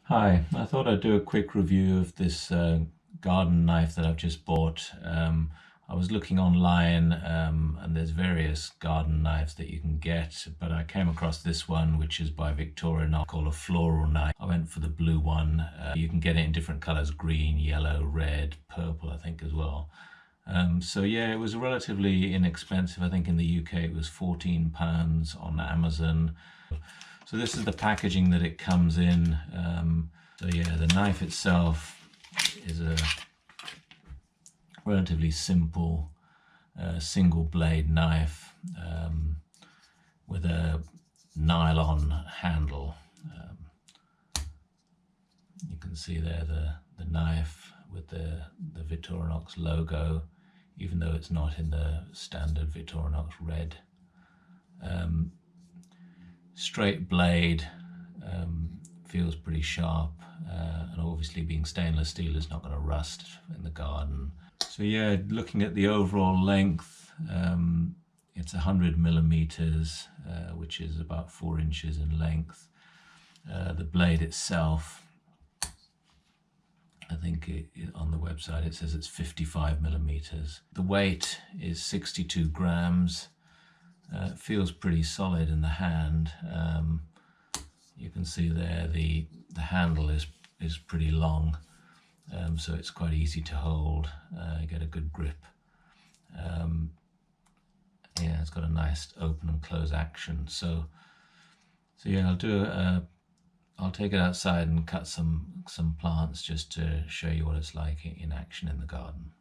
Hi, I thought I'd do a quick review of this garden knife that I've just bought. I was looking online and there's various garden knives that you can get, but I came across this one, which is by Victorinox, called a floral knife. I went for the blue one. You can get it in different colors: green, yellow, red, purple, I think as well. So yeah, it was relatively inexpensive. I think in the UK it was £14 on Amazon. So this is the packaging that it comes in. So yeah, the knife itself is a relatively simple single blade knife with a nylon handle. You can see there the knife with the Victorinox logo, even though it's not in the standard Victorinox red. Straight blade, feels pretty sharp, and obviously being stainless steel is not going to rust in the garden. So yeah, looking at the overall length, it's 100 millimeters, which is about 4 inches in length. The blade itself, I think on the website it says it's 55 millimeters. The weight is 62 grams. It feels pretty solid in the hand. You can see there the handle is pretty long, so it's quite easy to hold. You get a good grip. Yeah, it's got a nice open and close action. So yeah, I'll take it outside and cut some plants just to show you what it's like in action in the garden.